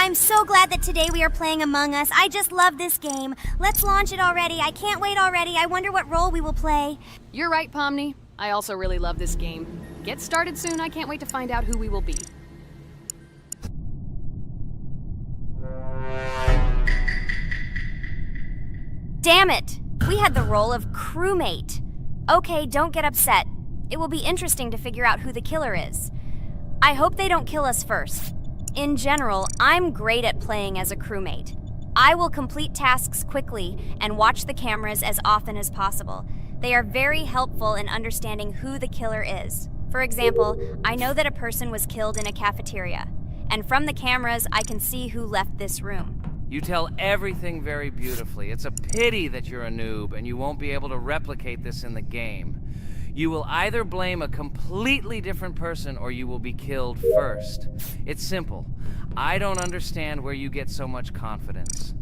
I'm so glad that today we are playing Among Us. I just love this game. Let's launch it already. I can't wait already. I wonder what role we will play. You're right, Pomni. I also really love this game. Get started soon. I can't wait to find out who we will be. Damn it! We had the role of crewmate. Okay, don't get upset. It will be interesting to figure out who the killer is. I hope they don't kill us first. In general, I'm great at playing as a crewmate. I will complete tasks quickly and watch the cameras as often as possible. They are very helpful in understanding who the killer is. For example, I know that a person was killed in a cafeteria, and from the cameras, I can see who left this room. You tell everything very beautifully. It's a pity that you're a noob and you won't be able to replicate this in the game. You will either blame a completely different person or you will be killed first. It's simple. I don't understand where you get so much confidence.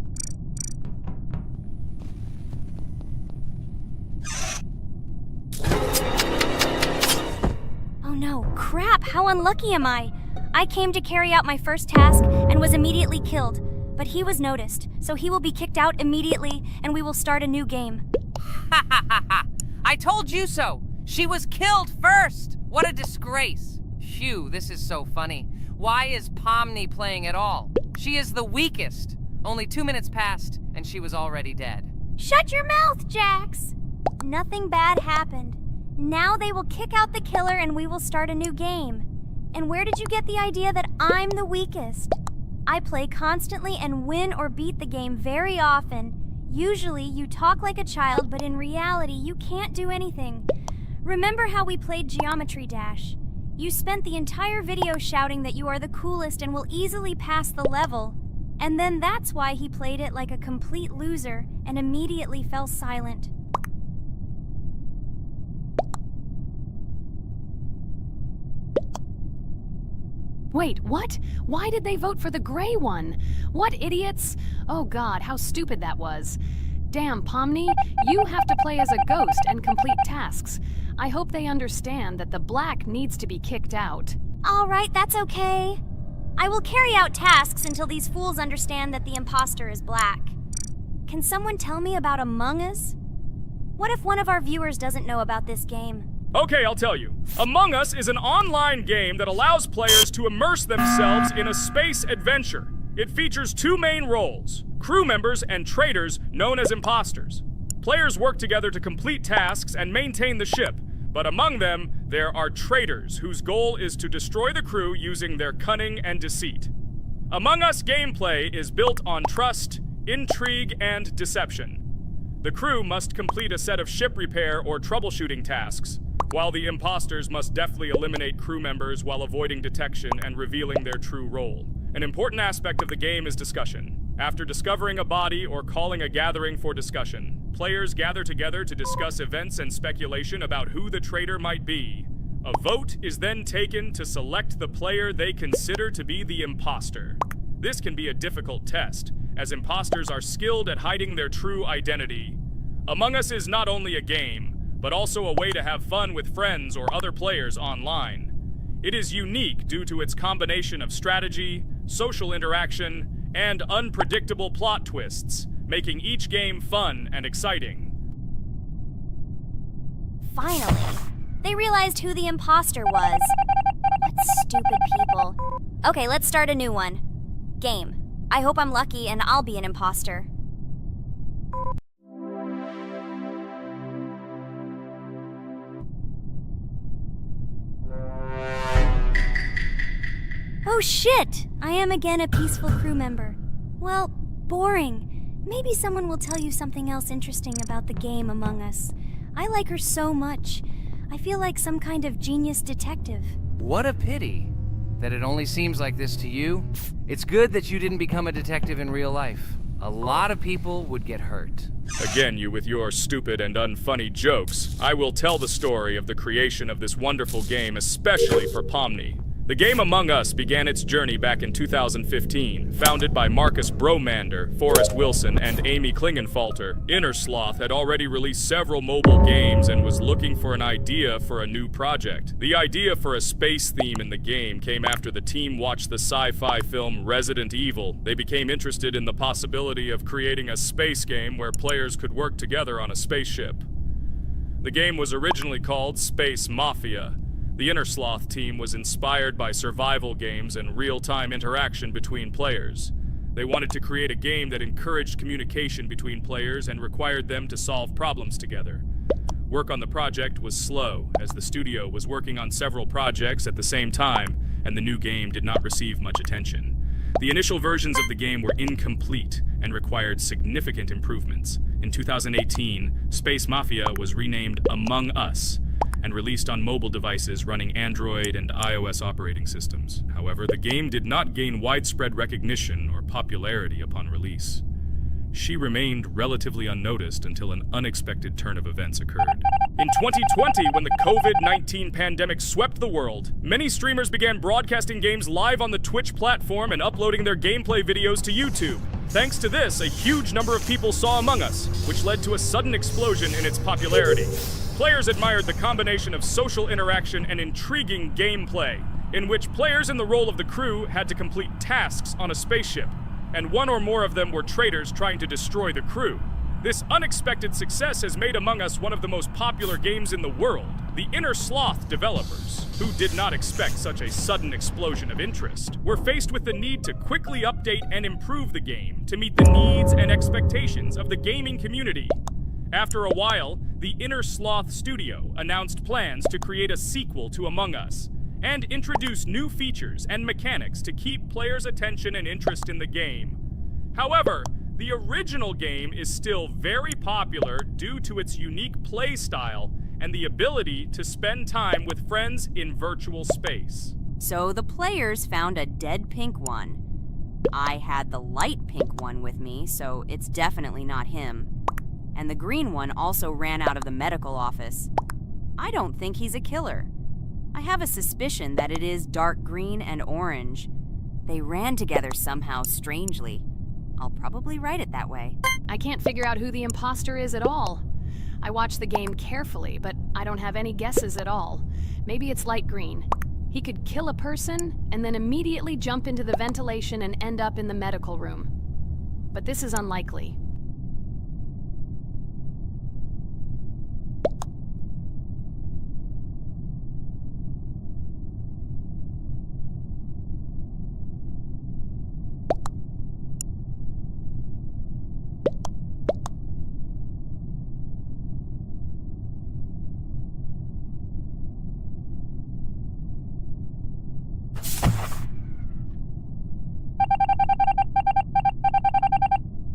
Oh no, crap, how unlucky am I? I came to carry out my first task and was immediately killed, but he was noticed, so he will be kicked out immediately and we will start a new game. Ha ha ha ha! I told you so! She was killed first! What a disgrace! Phew, this is so funny. Why is Pomni playing at all? She is the weakest. Only 2 minutes passed, and she was already dead. Shut your mouth, Jax! Nothing bad happened. Now they will kick out the killer and we will start a new game. And where did you get the idea that I'm the weakest? I play constantly and win or beat the game very often. Usually you talk like a child, but in reality you can't do anything. Remember how we played Geometry Dash? You spent the entire video shouting that you are the coolest and will easily pass the level. And then that's why he played it like a complete loser and immediately fell silent. Wait, what? Why did they vote for the gray one? What idiots? Oh god, how stupid that was. Damn, Pomni, you have to play as a ghost and complete tasks. I hope they understand that the black needs to be kicked out. All right, that's okay. I will carry out tasks until these fools understand that the imposter is black. Can someone tell me about Among Us? What if one of our viewers doesn't know about this game? Okay, I'll tell you. Among Us is an online game that allows players to immerse themselves in a space adventure. It features 2 main roles, crew members and traitors known as imposters. Players work together to complete tasks and maintain the ship, but among them, there are traitors whose goal is to destroy the crew using their cunning and deceit. Among Us gameplay is built on trust, intrigue, and deception. The crew must complete a set of ship repair or troubleshooting tasks, while the imposters must deftly eliminate crew members while avoiding detection and revealing their true role. An important aspect of the game is discussion. After discovering a body or calling a gathering for discussion, players gather together to discuss events and speculation about who the traitor might be. A vote is then taken to select the player they consider to be the imposter. This can be a difficult test, as imposters are skilled at hiding their true identity. Among Us is not only a game, but also a way to have fun with friends or other players online. It is unique due to its combination of strategy, social interaction, and unpredictable plot twists, making each game fun and exciting. Finally, they realized who the imposter was. What stupid people. Okay, let's start a new one. Game. I hope I'm lucky and I'll be an imposter. Oh shit! I am again a peaceful crew member. Well, boring. Maybe someone will tell you something else interesting about the game Among Us. I like her so much. I feel like some kind of genius detective. What a pity that it only seems like this to you. It's good that you didn't become a detective in real life. A lot of people would get hurt. Again, you with your stupid and unfunny jokes. I will tell the story of the creation of this wonderful game, especially for Pomni. The game Among Us began its journey back in 2015. Founded by Marcus Bromander, Forrest Wilson, and Amy Klingenfalter, Innersloth had already released several mobile games and was looking for an idea for a new project. The idea for a space theme in the game came after the team watched the sci-fi film Resident Evil. They became interested in the possibility of creating a space game where players could work together on a spaceship. The game was originally called Space Mafia. The Innersloth team was inspired by survival games and real-time interaction between players. They wanted to create a game that encouraged communication between players and required them to solve problems together. Work on the project was slow, as the studio was working on several projects at the same time, and the new game did not receive much attention. The initial versions of the game were incomplete and required significant improvements. In 2018, Space Mafia was renamed Among Us and released on mobile devices running Android and iOS operating systems. However, the game did not gain widespread recognition or popularity upon release. She remained relatively unnoticed until an unexpected turn of events occurred. In 2020, when the COVID-19 pandemic swept the world, many streamers began broadcasting games live on the Twitch platform and uploading their gameplay videos to YouTube. Thanks to this, a huge number of people saw Among Us, which led to a sudden explosion in its popularity. Players admired the combination of social interaction and intriguing gameplay, in which players in the role of the crew had to complete tasks on a spaceship, and one or more of them were traitors trying to destroy the crew. This unexpected success has made Among Us one of the most popular games in the world. The Innersloth developers, who did not expect such a sudden explosion of interest, were faced with the need to quickly update and improve the game to meet the needs and expectations of the gaming community. After a while, the Innersloth studio announced plans to create a sequel to Among Us and introduce new features and mechanics to keep players' attention and interest in the game. However, the original game is still very popular due to its unique play style and the ability to spend time with friends in virtual space. So the players found a dead pink one. I had the light pink one with me, so it's definitely not him. And the green one also ran out of the medical office. I don't think he's a killer. I have a suspicion that it is dark green and orange. They ran together somehow strangely. I'll probably write it that way. I can't figure out who the imposter is at all. I watched the game carefully, but I don't have any guesses at all. Maybe it's light green. He could kill a person and then immediately jump into the ventilation and end up in the medical room. But this is unlikely.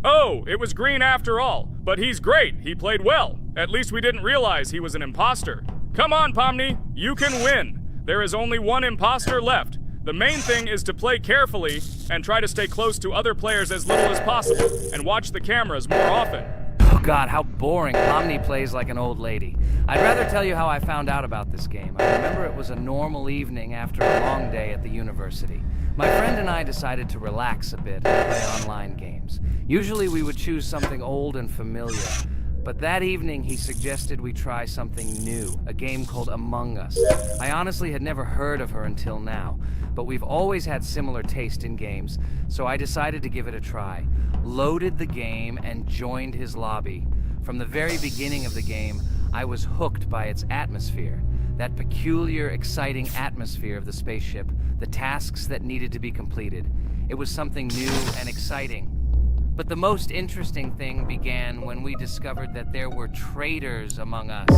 Oh, it was green after all. But he's great. He played well. At least we didn't realize he was an imposter. Come on, Pomni. You can win. There is only one imposter left. The main thing is to play carefully and try to stay close to other players as little as possible and watch the cameras more often. Oh God, how boring. Pomni plays like an old lady. I'd rather tell you how I found out about this game. I remember it was a normal evening after a long day at the university. My friend and I decided to relax a bit and play online games. Usually we would choose something old and familiar, but that evening he suggested we try something new, a game called Among Us. I honestly had never heard of her until now, but we've always had similar taste in games, so I decided to give it a try. Loaded the game and joined his lobby. From the very beginning of the game, I was hooked by its atmosphere. That peculiar, exciting atmosphere of the spaceship, the tasks that needed to be completed. It was something new and exciting. But the most interesting thing began when we discovered that there were traitors among us.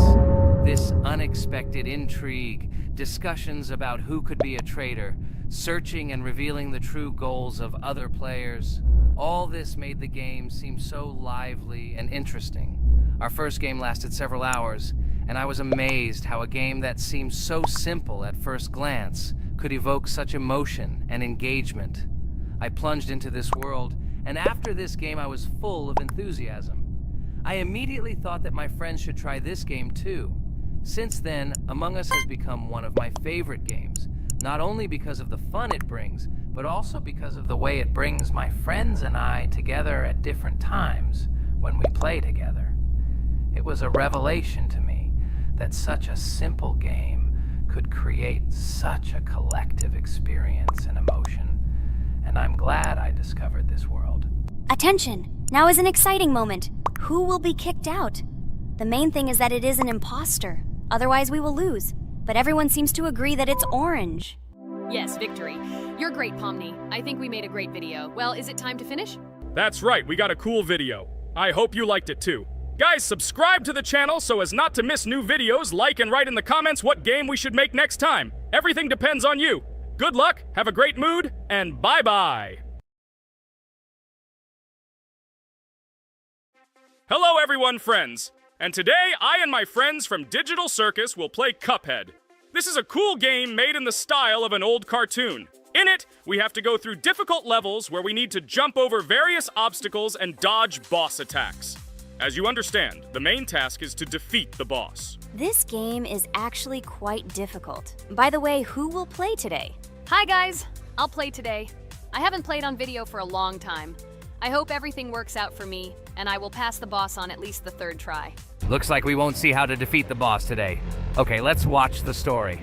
This unexpected intrigue, discussions about who could be a traitor, searching and revealing the true goals of other players. All this made the game seem so lively and interesting. Our first game lasted several hours, and I was amazed how a game that seemed so simple at first glance could evoke such emotion and engagement. I plunged into this world, and after this game I was full of enthusiasm. I immediately thought that my friends should try this game too. Since then, Among Us has become one of my favorite games, Not only because of the fun it brings, but also because of the way it brings my friends and I together at different times when we play together. It was a revelation to me that such a simple game could create such a collective experience and emotion, and I'm glad I discovered this world. Attention! Now is an exciting moment. Who will be kicked out? The main thing is that it is an imposter. Otherwise, we will lose. But everyone seems to agree that it's orange. Yes, victory. You're great, Pomni. I think we made a great video. Well, is it time to finish? That's right, we got a cool video. I hope you liked it too. Guys, subscribe to the channel so as not to miss new videos, like and write in the comments what game we should make next time. Everything depends on you. Good luck, have a great mood, and bye-bye. Hello everyone, friends. And today, I and my friends from Digital Circus will play Cuphead. This is a cool game made in the style of an old cartoon. In it, we have to go through difficult levels where we need to jump over various obstacles and dodge boss attacks. As you understand, the main task is to defeat the boss. This game is actually quite difficult. By the way, who will play today? Hi, guys. I'll play today. I haven't played on video for a long time. I hope everything works out for me, and I will pass the boss on at least the third try. Looks like we won't see how to defeat the boss today. Okay, let's watch the story.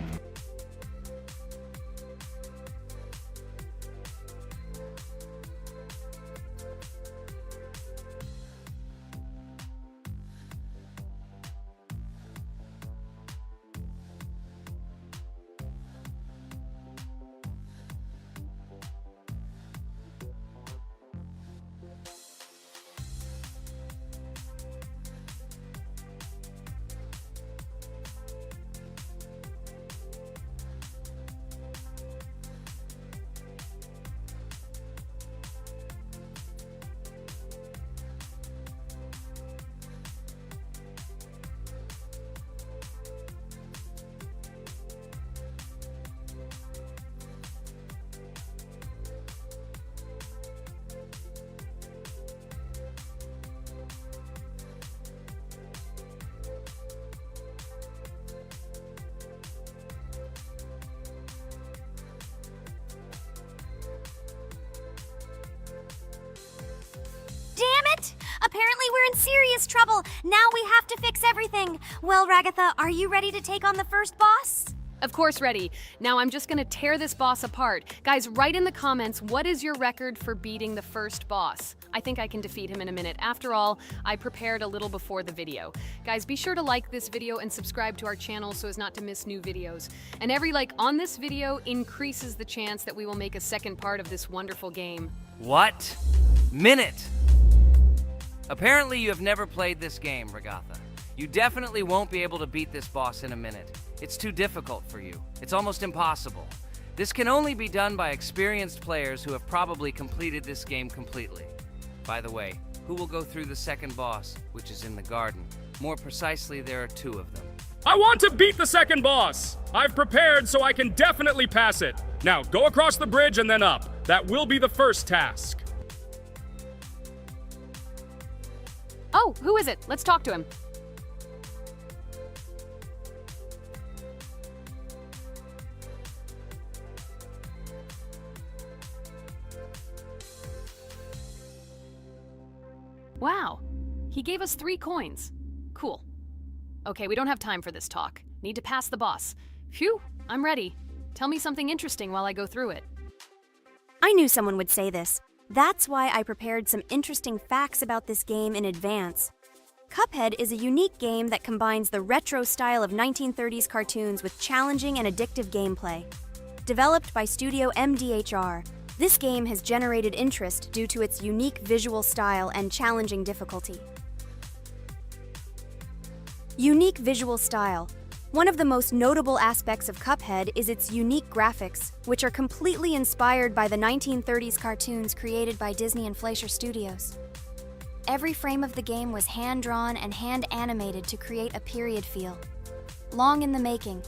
Apparently we're in serious trouble. Now we have to fix everything. Well, Ragatha, are you ready to take on the first boss? Of course, ready. Now I'm just gonna tear this boss apart. Guys, write in the comments, what is your record for beating the first boss? I think I can defeat him in a minute. After all, I prepared a little before the video. Guys, be sure to like this video and subscribe to our channel so as not to miss new videos. And every like on this video increases the chance that we will make a second part of this wonderful game. What? Minute! Apparently you have never played this game, Ragatha. You definitely won't be able to beat this boss in a minute. It's too difficult for you. It's almost impossible. This can only be done by experienced players who have probably completed this game completely. By the way, who will go through the second boss, which is in the garden? More precisely, there are two of them. I want to beat the second boss! I've prepared so I can definitely pass it. Now, go across the bridge and then up. That will be the first task. Oh, who is it? Let's talk to him. Wow, he gave us 3 coins. Cool. Okay, we don't have time for this talk. Need to pass the boss. Phew, I'm ready. Tell me something interesting while I go through it. I knew someone would say this. That's why I prepared some interesting facts about this game in advance. Cuphead is a unique game that combines the retro style of 1930s cartoons with challenging and addictive gameplay. Developed by Studio MDHR, this game has generated interest due to its unique visual style and challenging difficulty. Unique visual style. One of the most notable aspects of Cuphead is its unique graphics, which are completely inspired by the 1930s cartoons created by Disney and Fleischer Studios. Every frame of the game was hand-drawn and hand-animated to create a period feel. Long in the making,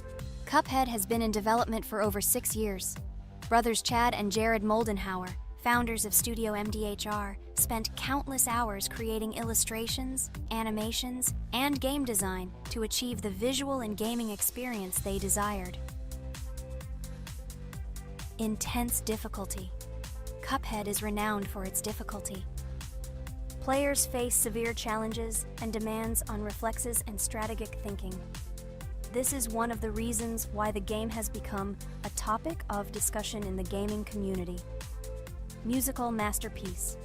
Cuphead has been in development for over 6 years. Brothers Chad and Jared Moldenhauer, founders of Studio MDHR, spent countless hours creating illustrations, animations, and game design to achieve the visual and gaming experience they desired. intense difficulty. Cuphead is renowned for its difficulty. Players face severe challenges and demands on reflexes and strategic thinking. This is one of the reasons why the game has become a topic of discussion in the gaming community. Musical masterpiece.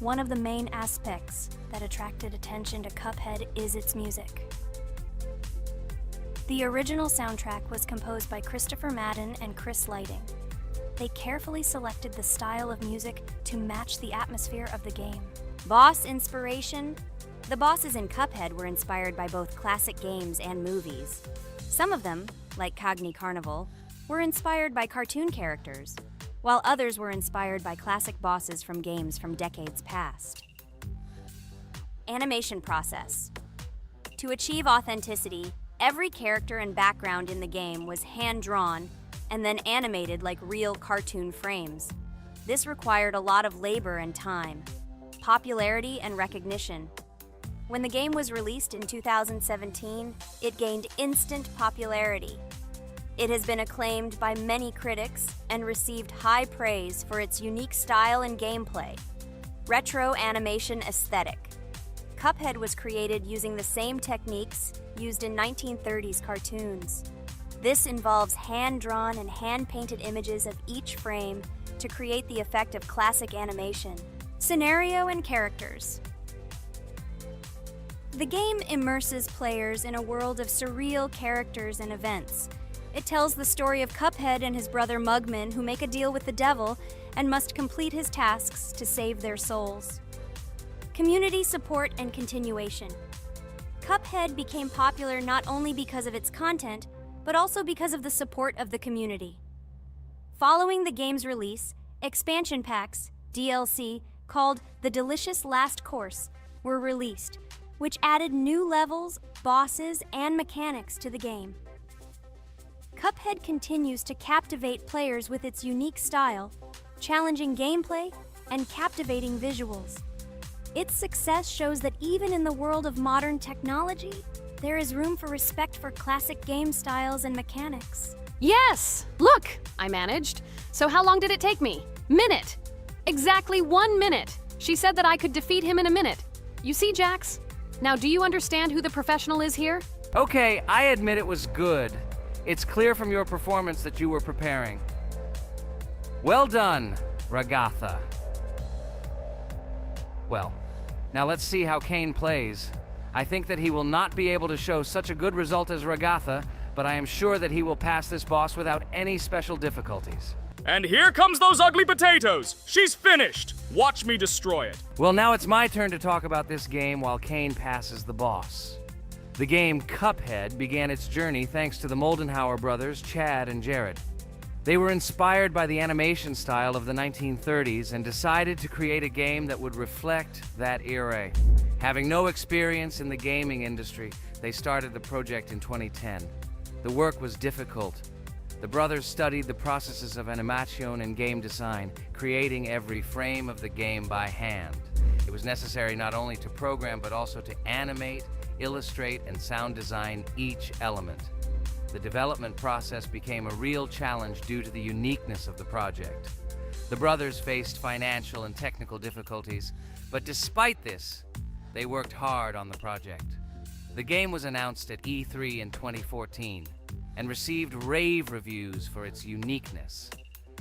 One of the main aspects that attracted attention to Cuphead is its music. The original soundtrack was composed by Christopher Madden and Chris Lighting. They carefully selected the style of music to match the atmosphere of the game. Boss inspiration? The bosses in Cuphead were inspired by both classic games and movies. Some of them, like Cogni Carnival, were inspired by cartoon characters, while others were inspired by classic bosses from games from decades past. Animation process. To achieve authenticity, every character and background in the game was hand-drawn and then animated like real cartoon frames. This required a lot of labor and time, popularity and recognition. When the game was released in 2017, it gained instant popularity. It has been acclaimed by many critics and received high praise for its unique style and gameplay. Retro animation aesthetic. Cuphead was created using the same techniques used in 1930s cartoons. This involves hand-drawn and hand-painted images of each frame to create the effect of classic animation. Scenario and characters. The game immerses players in a world of surreal characters and events. It tells the story of Cuphead and his brother Mugman, who make a deal with the devil and must complete his tasks to save their souls. Community support and continuation. Cuphead became popular not only because of its content, but also because of the support of the community. Following the game's release, expansion packs, DLC, called The Delicious Last Course, were released, which added new levels, bosses, and mechanics to the game. Cuphead continues to captivate players with its unique style, challenging gameplay, and captivating visuals. Its success shows that even in the world of modern technology, there is room for respect for classic game styles and mechanics. Yes! Look! I managed. So how long did it take me? Minute! Exactly 1 minute! She said that I could defeat him in a minute. You see, Jax? Now, do you understand who the professional is here? Okay, I admit it was good. It's clear from your performance that you were preparing. Well done, Ragatha. Well, now let's see how Kane plays. I think that he will not be able to show such a good result as Ragatha, but I am sure that he will pass this boss without any special difficulties. And here comes those ugly potatoes! She's finished! Watch me destroy it. Well, now it's my turn to talk about this game while Kane passes the boss. The game Cuphead began its journey thanks to the Moldenhauer brothers, Chad and Jared. They were inspired by the animation style of the 1930s and decided to create a game that would reflect that era. Having no experience in the gaming industry, they started the project in 2010. The work was difficult. The brothers studied the processes of animation and game design, creating every frame of the game by hand. It was necessary not only to program, but also to animate, illustrate, and sound design each element. The development process became a real challenge due to the uniqueness of the project. The brothers faced financial and technical difficulties, but despite this, they worked hard on the project. The game was announced at E3 in 2014 and received rave reviews for its uniqueness,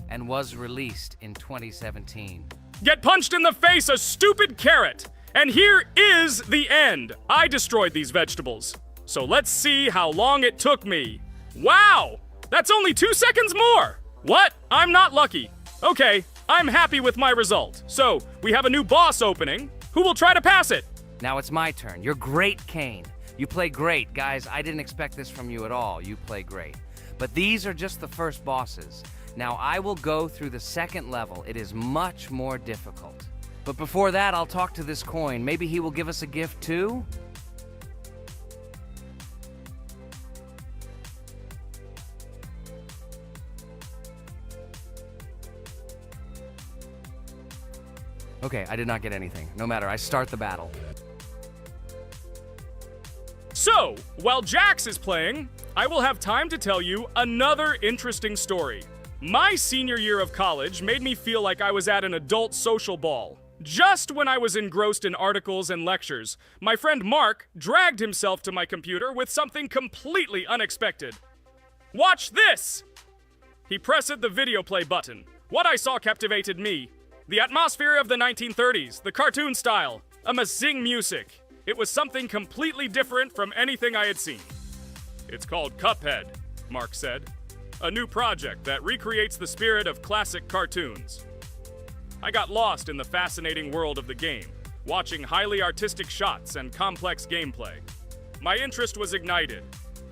and was released in 2017. Get punched in the face, a stupid carrot! And here is the end. I destroyed these vegetables. So let's see how long it took me. Wow! That's only 2 seconds more! What? I'm not lucky. Okay, I'm happy with my result. So, we have a new boss opening. Who will try to pass it? Now it's my turn. You're great, Kane. You play great. Guys, I didn't expect this from you at all. You play great. But these are just the first bosses. Now I will go through the second level. It is much more difficult. But before that, I'll talk to this coin. Maybe he will give us a gift too? Okay, I did not get anything. No matter, I start the battle. So, while Jax is playing, I will have time to tell you another interesting story. My senior year of college made me feel like I was at an adult social ball. Just when I was engrossed in articles and lectures, my friend Mark dragged himself to my computer with something completely unexpected. Watch this! He pressed the video play button. What I saw captivated me. The atmosphere of the 1930s, the cartoon style, amazing music. It was something completely different from anything I had seen. It's called Cuphead, Mark said. A new project that recreates the spirit of classic cartoons. I got lost in the fascinating world of the game, watching highly artistic shots and complex gameplay. My interest was ignited.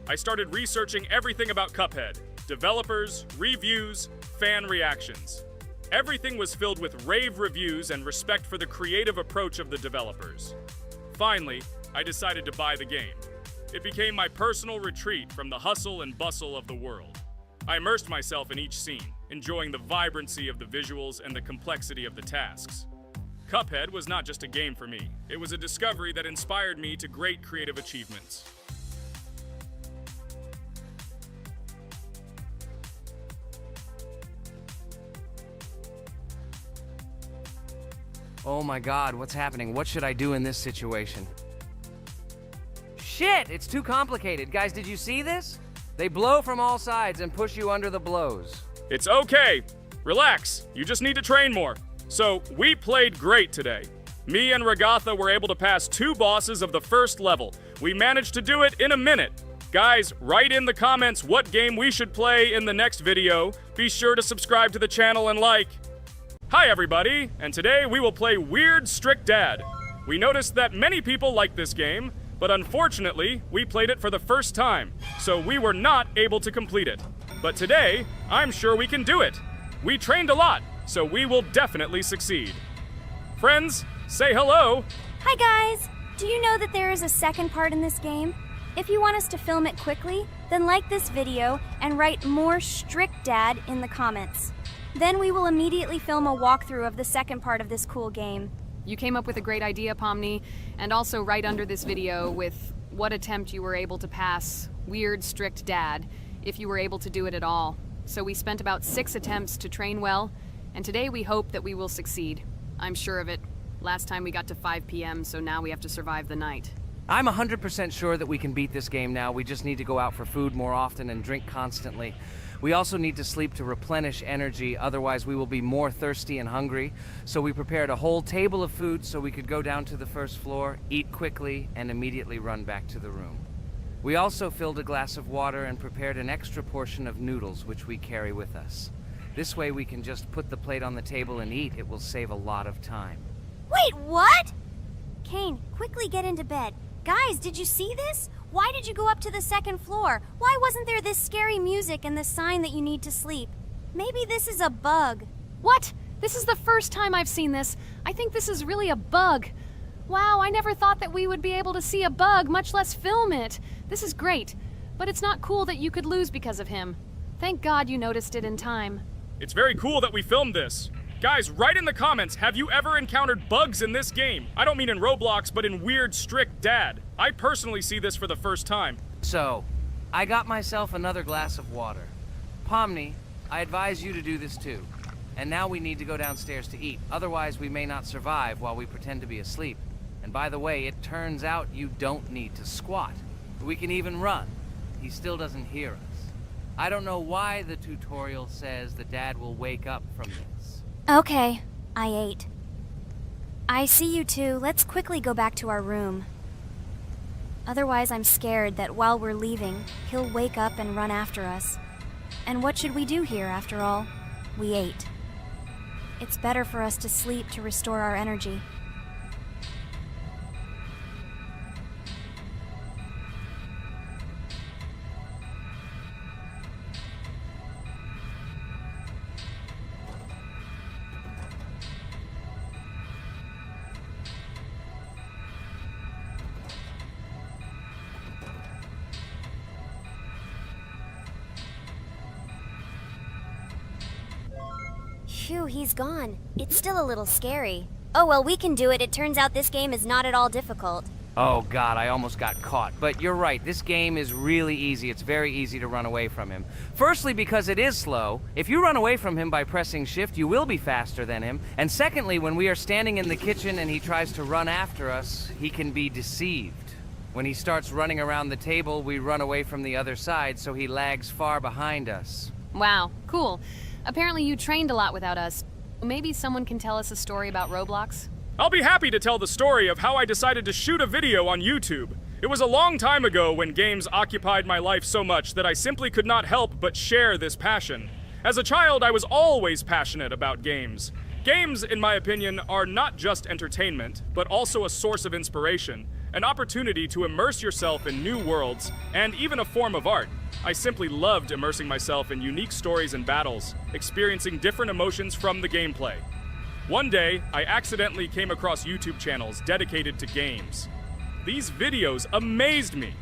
I started researching everything about Cuphead, developers, reviews, fan reactions. Everything was filled with rave reviews and respect for the creative approach of the developers. Finally, I decided to buy the game. It became my personal retreat from the hustle and bustle of the world. I immersed myself in each scene, enjoying the vibrancy of the visuals and the complexity of the tasks. Cuphead was not just a game for me. It was a discovery that inspired me to great creative achievements. Oh my god, what's happening? What should I do in this situation? Shit, it's too complicated. Guys, did you see this? They blow from all sides and push you under the blows. It's okay. Relax. You just need to train more. So, we played great today. Me and Ragatha were able to pass 2 bosses of the first level. We managed to do it in a minute. Guys, write in the comments what game we should play in the next video. Be sure to subscribe to the channel and like. Hi everybody, and today we will play Weird Strict Dad. We noticed that many people like this game, but unfortunately, we played it for the first time, so we were not able to complete it. But today, I'm sure we can do it. We trained a lot, so we will definitely succeed. Friends, say hello. Hi guys! Do you know that there is a second part in this game? If you want us to film it quickly, then like this video and write more Strict Dad in the comments. Then we will immediately film a walkthrough of the second part of this cool game. You came up with a great idea, Pomni, and also right under this video with what attempt you were able to pass Weird Strict Dad, if you were able to do it at all. So we spent about 6 attempts to train well, and today we hope that we will succeed. I'm sure of it. Last time we got to 5 p.m., so now we have to survive the night. I'm 100% sure that we can beat this game now. We just need to go out for food more often and drink constantly. We also need to sleep to replenish energy, otherwise we will be more thirsty and hungry. So we prepared a whole table of food so we could go down to the first floor, eat quickly, and immediately run back to the room. We also filled a glass of water and prepared an extra portion of noodles, which we carry with us. This way we can just put the plate on the table and eat. It will save a lot of time. Wait, what? Kane, quickly get into bed. Guys, did you see this? Why did you go up to the second floor? Why wasn't there this scary music and the sign that you need to sleep? Maybe this is a bug. What? This is the first time I've seen this. I think this is really a bug. Wow, I never thought that we would be able to see a bug, much less film it. This is great, but it's not cool that you could lose because of him. Thank God you noticed it in time. It's very cool that we filmed this. Guys, write in the comments, have you ever encountered bugs in this game? I don't mean in Roblox, but in Weird Strict Dad. I personally see this for the first time. So, I got myself another glass of water. Pomni, I advise you to do this too. And now we need to go downstairs to eat. Otherwise, we may not survive while we pretend to be asleep. And by the way, it turns out you don't need to squat. We can even run. He still doesn't hear us. I don't know why the tutorial says that Dad will wake up from this. Okay, I ate. I see you two. Let's quickly go back to our room. Otherwise, I'm scared that while we're leaving, he'll wake up and run after us. And what should we do here, after all? We ate. It's better for us to sleep to restore our energy. Phew, he's gone. It's still a little scary. Oh well, we can do it. It turns out this game is not at all difficult. Oh god, I almost got caught. But you're right, this game is really easy. It's very easy to run away from him. Firstly, because it is slow. If you run away from him by pressing shift, you will be faster than him. And secondly, when we are standing in the kitchen and he tries to run after us, he can be deceived. When he starts running around the table, we run away from the other side, so he lags far behind us. Wow, cool. Apparently you trained a lot without us. Maybe someone can tell us a story about Roblox? I'll be happy to tell the story of how I decided to shoot a video on YouTube. It was a long time ago when games occupied my life so much that I simply could not help but share this passion. As a child, I was always passionate about games. Games, in my opinion, are not just entertainment, but also a source of inspiration, an opportunity to immerse yourself in new worlds, and even a form of art. I simply loved immersing myself in unique stories and battles, experiencing different emotions from the gameplay. One day, I accidentally came across YouTube channels dedicated to games. These videos amazed me.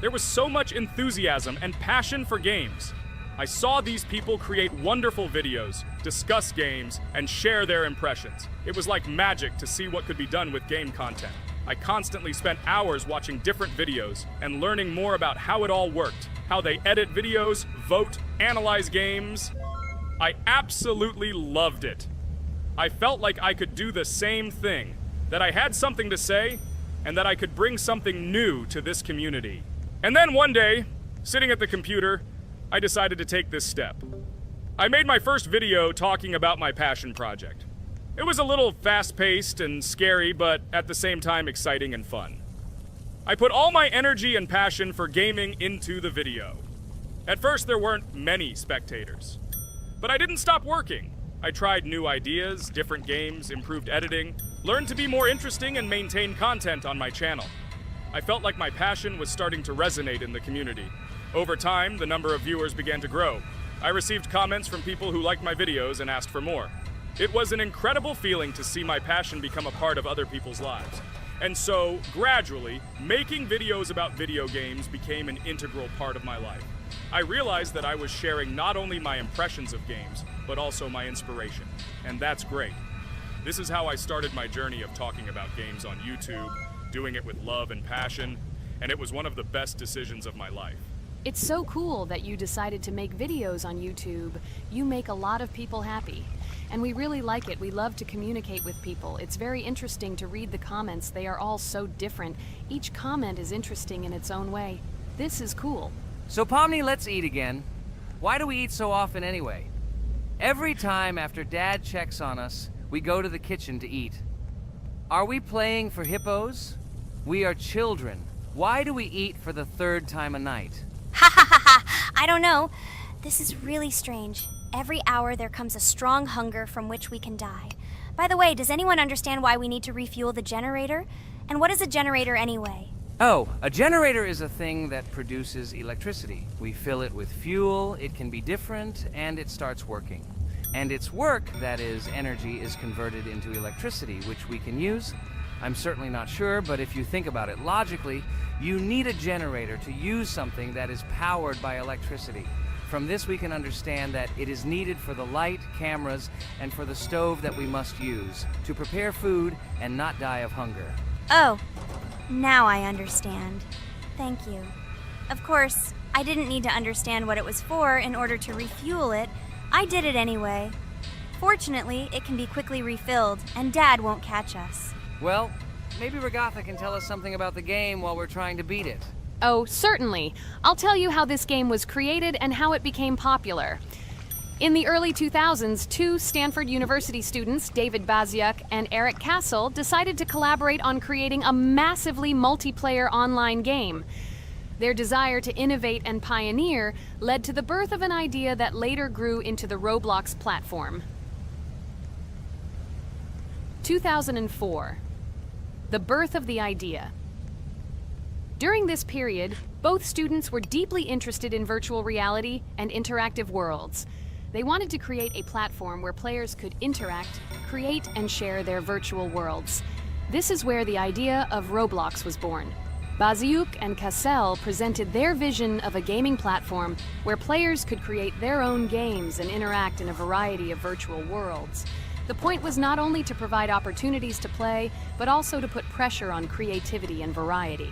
There was so much enthusiasm and passion for games. I saw these people create wonderful videos, discuss games, and share their impressions. It was like magic to see what could be done with game content. I constantly spent hours watching different videos and learning more about how it all worked, how they edit videos, vote, analyze games. I absolutely loved it. I felt like I could do the same thing, that I had something to say, and that I could bring something new to this community. And then one day, sitting at the computer, I decided to take this step. I made my first video talking about my passion project. It was a little fast-paced and scary, but at the same time exciting and fun. I put all my energy and passion for gaming into the video. At first, there weren't many spectators, but I didn't stop working. I tried new ideas, different games, improved editing, learned to be more interesting, and maintain content on my channel. I felt like my passion was starting to resonate in the community. Over time, the number of viewers began to grow. I received comments from people who liked my videos and asked for more. It was an incredible feeling to see my passion become a part of other people's lives. And so, gradually, making videos about video games became an integral part of my life. I realized that I was sharing not only my impressions of games, but also my inspiration. And that's great. This is how I started my journey of talking about games on YouTube, doing it with love and passion, and it was one of the best decisions of my life. It's so cool that you decided to make videos on YouTube. You make a lot of people happy. And we really like it. We love to communicate with people. It's very interesting to read the comments. They are all so different. Each comment is interesting in its own way. This is cool. So Pomni, let's eat again. Why do we eat so often anyway? Every time after Dad checks on us, we go to the kitchen to eat. Are we playing for hippos? We are children. Why do we eat for the third time a night? Ha ha ha ha! I don't know. This is really strange. Every hour there comes a strong hunger from which we can die. By the way, does anyone understand why we need to refuel the generator? And what is a generator anyway? Oh, a generator is a thing that produces electricity. We fill it with fuel, it can be different, and it starts working. And its work, that is, energy, is converted into electricity, which we can use. I'm certainly not sure, but if you think about it logically, you need a generator to use something that is powered by electricity. From this we can understand that it is needed for the light, cameras, and for the stove that we must use, to prepare food and not die of hunger. Oh, now I understand. Thank you. Of course, I didn't need to understand what it was for in order to refuel it. I did it anyway. Fortunately, it can be quickly refilled, and Dad won't catch us. Well, maybe Regatha can tell us something about the game while we're trying to beat it. Oh, certainly. I'll tell you how this game was created and how it became popular. In the early 2000s, two Stanford University students, David Baziuk and Eric Castle, decided to collaborate on creating a massively multiplayer online game. Their desire to innovate and pioneer led to the birth of an idea that later grew into the Roblox platform. 2004. The birth of the idea. During this period, both students were deeply interested in virtual reality and interactive worlds. They wanted to create a platform where players could interact, create, and share their virtual worlds. This is where the idea of Roblox was born. Baziuk and Cassell presented their vision of a gaming platform where players could create their own games and interact in a variety of virtual worlds. The point was not only to provide opportunities to play, but also to put pressure on creativity and variety.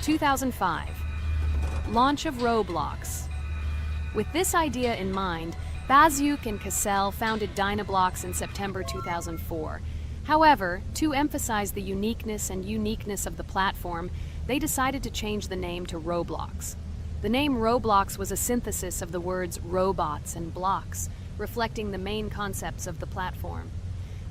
2005. Launch of Roblox. With this idea in mind, Bazyuk and Cassell founded Dynablocks in September 2004. However, to emphasize the uniqueness of the platform, they decided to change the name to Roblox. The name Roblox was a synthesis of the words robots and blocks, reflecting the main concepts of the platform.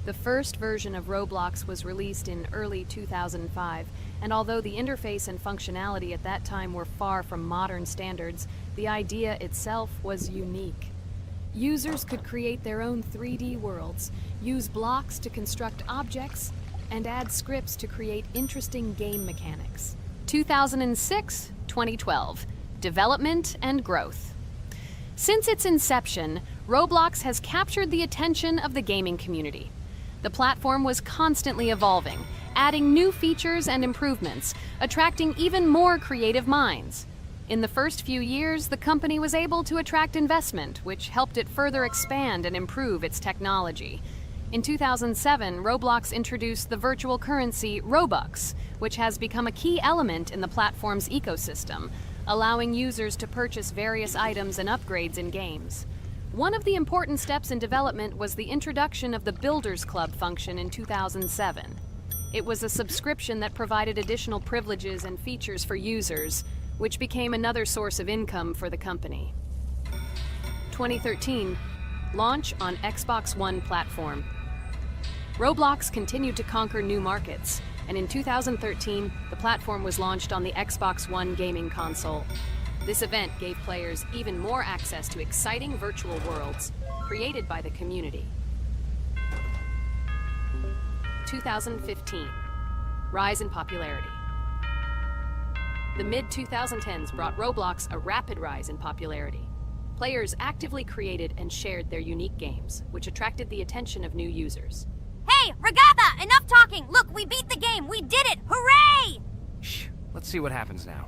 The first version of Roblox was released in early 2005, and although the interface and functionality at that time were far from modern standards, the idea itself was unique. Users could create their own 3D worlds, use blocks to construct objects, and add scripts to create interesting game mechanics. 2006-2012. Development and growth. Since its inception, Roblox has captured the attention of the gaming community. The platform was constantly evolving, adding new features and improvements, attracting even more creative minds. In the first few years, the company was able to attract investment, which helped it further expand and improve its technology. In 2007, Roblox introduced the virtual currency Robux, which has become a key element in the platform's ecosystem, allowing users to purchase various items and upgrades in games. One of the important steps in development was the introduction of the Builders Club function in 2007. It was a subscription that provided additional privileges and features for users, which became another source of income for the company. 2013, launch on Xbox One platform. Roblox continued to conquer new markets, and in 2013, the platform was launched on the Xbox One gaming console. This event gave players even more access to exciting virtual worlds created by the community. 2015, rise in popularity. The mid-2010s brought Roblox a rapid rise in popularity. Players actively created and shared their unique games, which attracted the attention of new users. Hey, Regatha, enough talking! Look, we beat the game! We did it! Hooray! Shh, let's see what happens now.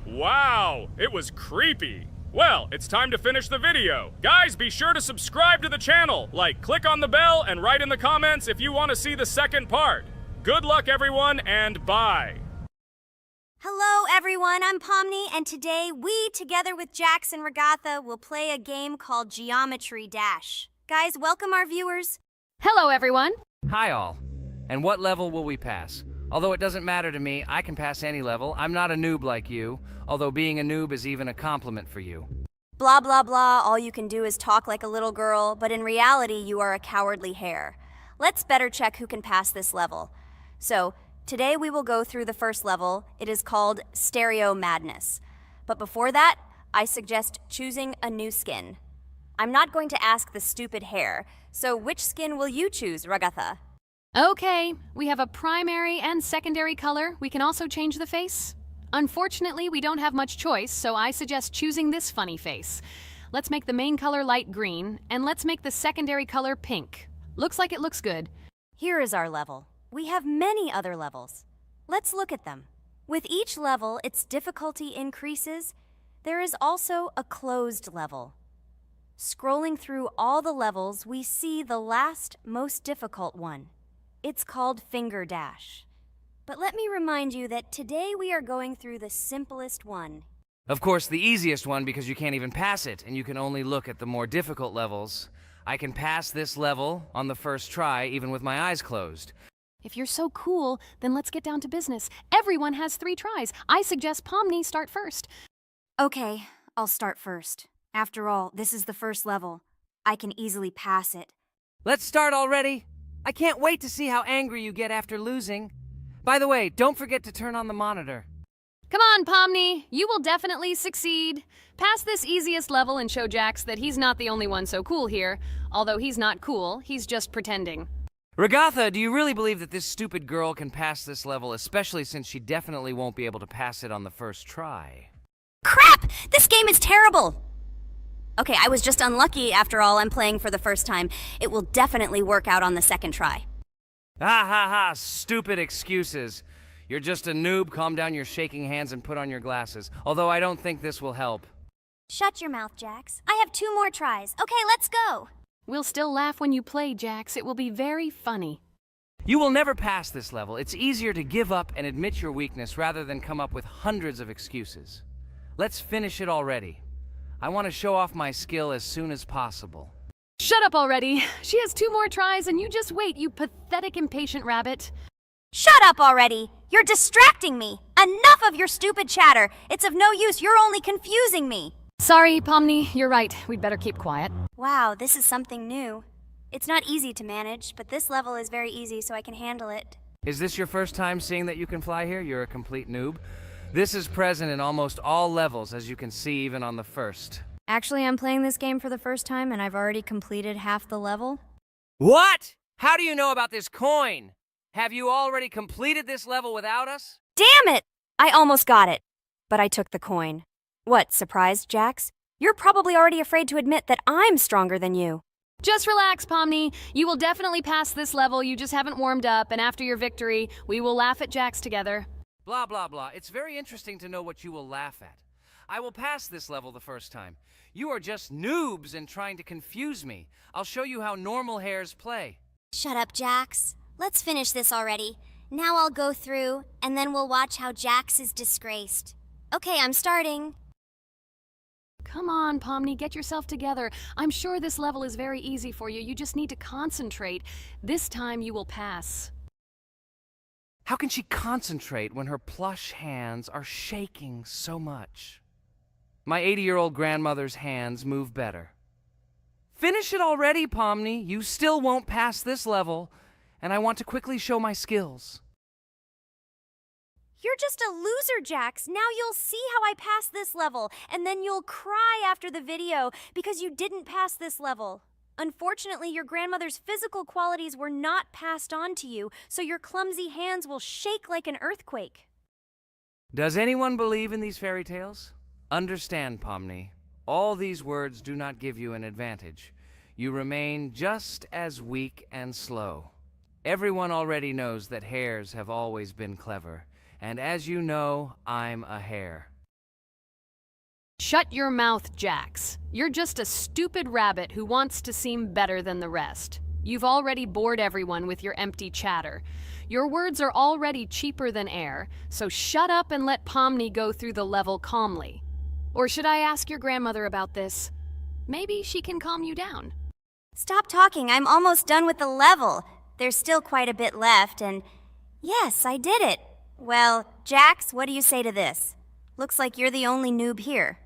Wow, it was creepy. Well, it's time to finish the video. Guys, be sure to subscribe to the channel, click on the bell, and write in the comments if you want to see the second part. Good luck, everyone, and bye. Hello, everyone. I'm Pomni, and today we, together with Jax and Regatha, will play a game called Geometry Dash. Guys, welcome our viewers. Hello, everyone. Hi all. And what level will we pass? Although it doesn't matter to me, I can pass any level. I'm not a noob like you, although being a noob is even a compliment for you. Blah, blah, blah. All you can do is talk like a little girl, but in reality, you are a cowardly hare. Let's better check who can pass this level. So, today we will go through the first level. It is called Stereo Madness. But before that, I suggest choosing a new skin. I'm not going to ask the stupid hare, so which skin will you choose, Regatha? Okay, we have a primary and secondary color. We can also change the face. Unfortunately, we don't have much choice, so I suggest choosing this funny face. Let's make the main color light green, and let's make the secondary color pink. Looks like it looks good. Here is our level. We have many other levels. Let's look at them. With each level, its difficulty increases. There is also a closed level. Scrolling through all the levels, we see the last, most difficult one. It's called Finger Dash. But let me remind you that today we are going through the simplest one. Of course, the easiest one because you can't even pass it, and you can only look at the more difficult levels. I can pass this level on the first try, even with my eyes closed. If you're so cool, then let's get down to business. Everyone has 3 tries. I suggest Pomni start first. Okay, I'll start first. After all, this is the first level. I can easily pass it. Let's start already. I can't wait to see how angry you get after losing. By the way, don't forget to turn on the monitor. Come on, Pomni. You will definitely succeed. Pass this easiest level and show Jax that he's not the only one so cool here. Although he's not cool, he's just pretending. Ragatha, do you really believe that this stupid girl can pass this level, especially since she definitely won't be able to pass it on the first try? Crap! This game is terrible! Okay, I was just unlucky. After all, I'm playing for the first time. It will definitely work out on the second try. Ha ha ha, stupid excuses. You're just a noob, calm down your shaking hands and put on your glasses. Although I don't think this will help. Shut your mouth, Jax. I have 2 more tries. Okay, let's go. We'll still laugh when you play, Jax. It will be very funny. You will never pass this level. It's easier to give up and admit your weakness rather than come up with hundreds of excuses. Let's finish it already. I want to show off my skill as soon as possible. Shut up already. She has 2 more tries and you just wait, you pathetic impatient rabbit. Shut up already. You're distracting me. Enough of your stupid chatter. It's of no use. You're only confusing me. Sorry, Pomni. You're right. We'd better keep quiet. Wow, this is something new. It's not easy to manage, but this level is very easy, so I can handle it. Is this your first time seeing that you can fly here? You're a complete noob. This is present in almost all levels, as you can see even on the first. Actually, I'm playing this game for the first time, and I've already completed half the level. What? How do you know about this coin? Have you already completed this level without us? Damn it! I almost got it, but I took the coin. What, surprised, Jax? You're probably already afraid to admit that I'm stronger than you. Just relax, Pomni. You will definitely pass this level. You just haven't warmed up, and after your victory, we will laugh at Jax together. Blah, blah, blah. It's very interesting to know what you will laugh at. I will pass this level the first time. You are just noobs and trying to confuse me. I'll show you how normal hares play. Shut up, Jax. Let's finish this already. Now I'll go through, and then we'll watch how Jax is disgraced. Okay, I'm starting. Come on, Pomni, get yourself together. I'm sure this level is very easy for you. You just need to concentrate. This time you will pass. How can she concentrate when her plush hands are shaking so much? My 80-year-old grandmother's hands move better. Finish it already, Pomni. You still won't pass this level, and I want to quickly show my skills. You're just a loser, Jax. Now you'll see how I pass this level, and then you'll cry after the video because you didn't pass this level. Unfortunately, your grandmother's physical qualities were not passed on to you, so your clumsy hands will shake like an earthquake. Does anyone believe in these fairy tales? Understand, Pomni. All these words do not give you an advantage. You remain just as weak and slow. Everyone already knows that hares have always been clever. And as you know, I'm a hare. Shut your mouth, Jax. You're just a stupid rabbit who wants to seem better than the rest. You've already bored everyone with your empty chatter. Your words are already cheaper than air, so shut up and let Pomni go through the level calmly. Or should I ask your grandmother about this? Maybe she can calm you down. Stop talking. I'm almost done with the level. There's still quite a bit left, and yes, I did it. Well, Jax, what do you say to this? Looks like you're the only noob here.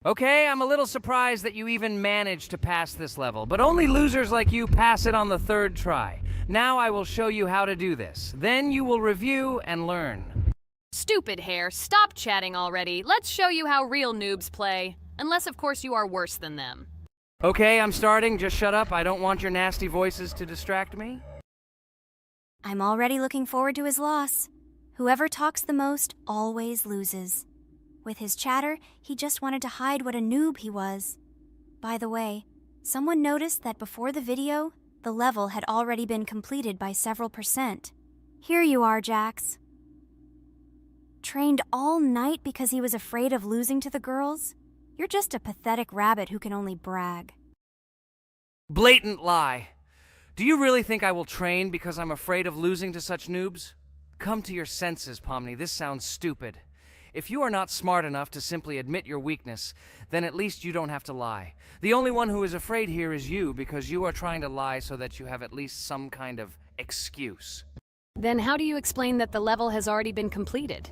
Okay, I'm a little surprised that you even managed to pass this level, but only losers like you pass it on the 3rd try. Now I will show you how to do this. Then you will review and learn. Stupid hare, stop chatting already. Let's show you how real noobs play. Unless, of course, you are worse than them. Okay, I'm starting. Just shut up. I don't want your nasty voices to distract me. I'm already looking forward to his loss. Whoever talks the most always loses. With his chatter, he just wanted to hide what a noob he was. By the way, someone noticed that before the video, the level had already been completed by several %. Here you are, Jax. Trained all night because he was afraid of losing to the girls? You're just a pathetic rabbit who can only brag. Blatant lie. Do you really think I will train because I'm afraid of losing to such noobs? Come to your senses, Pomni. This sounds stupid. If you are not smart enough to simply admit your weakness, then at least you don't have to lie. The only one who is afraid here is you, because you are trying to lie so that you have at least some kind of excuse. Then how do you explain that the level has already been completed?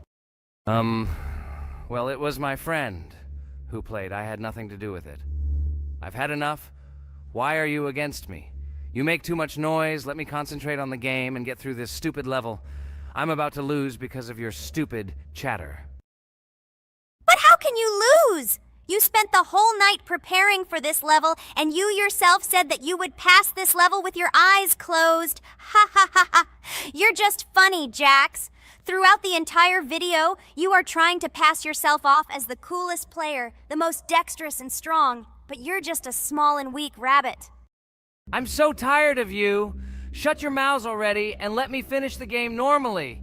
Well, it was my friend who played. I had nothing to do with it. I've had enough. Why are you against me? You make too much noise. Let me concentrate on the game and get through this stupid level. I'm about to lose because of your stupid chatter. But how can you lose? You spent the whole night preparing for this level, and you yourself said that you would pass this level with your eyes closed. Ha ha ha ha. You're just funny, Jax. Throughout the entire video, you are trying to pass yourself off as the coolest player, the most dexterous and strong, but you're just a small and weak rabbit. I'm so tired of you. Shut your mouths already and let me finish the game normally.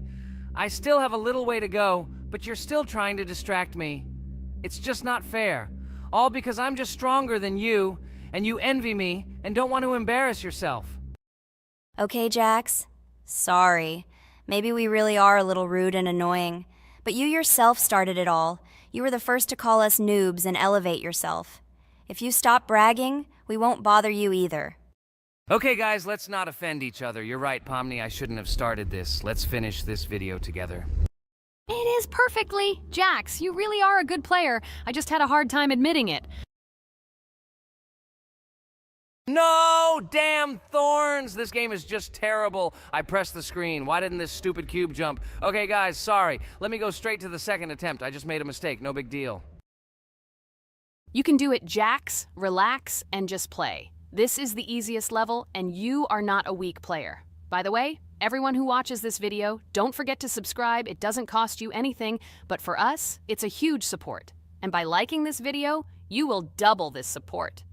I still have a little way to go, but you're still trying to distract me. It's just not fair. All because I'm just stronger than you, and you envy me and don't want to embarrass yourself. Okay, Jax. Sorry. Maybe we really are a little rude and annoying, but you yourself started it all. You were the first to call us noobs and elevate yourself. If you stop bragging, we won't bother you either. Okay, guys, let's not offend each other. You're right, Pomni, I shouldn't have started this. Let's finish this video together. It is perfectly. Jax, you really are a good player. I just had a hard time admitting it. No! Damn thorns! This game is just terrible. I pressed the screen. Why didn't this stupid cube jump? Okay, guys, sorry. Let me go straight to the second attempt. I just made a mistake. No big deal. You can do it, Jax, relax, and just play. This is the easiest level, and you are not a weak player. By the way, everyone who watches this video, don't forget to subscribe. It doesn't cost you anything, but for us, it's a huge support. And by liking this video, you will double this support.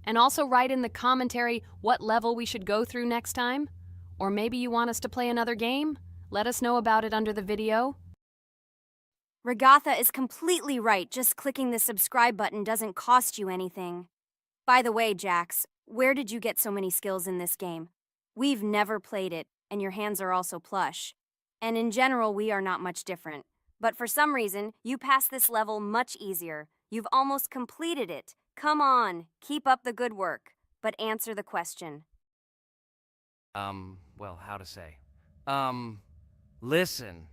And also write in the commentary what level we should go through next time. Or maybe you want us to play another game? Let us know about it under the video. Regatha is completely right. Just clicking the subscribe button doesn't cost you anything. By the way, Jax, where did you get so many skills in this game? We've never played it, and your hands are also plush. And in general, we are not much different. But for some reason, you passed this level much easier. You've almost completed it. Come on, keep up the good work, but answer the question. Well, how to say? Listen.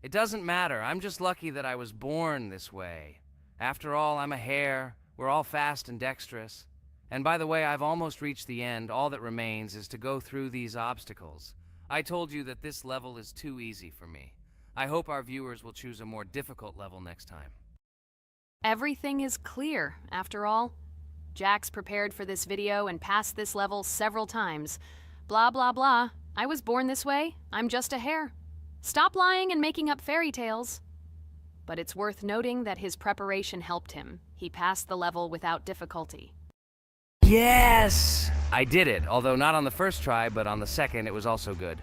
It doesn't matter. I'm just lucky that I was born this way. After all, I'm a hare. We're all fast and dexterous. And by the way, I've almost reached the end. All that remains is to go through these obstacles. I told you that this level is too easy for me. I hope our viewers will choose a more difficult level next time. Everything is clear, after all. Jax prepared for this video and passed this level several times. Blah, blah, blah. I was born this way. I'm just a hare. Stop lying and making up fairy tales. But it's worth noting that his preparation helped him. He passed the level without difficulty. Yes! I did it, although not on the first try, but on the second it was also good.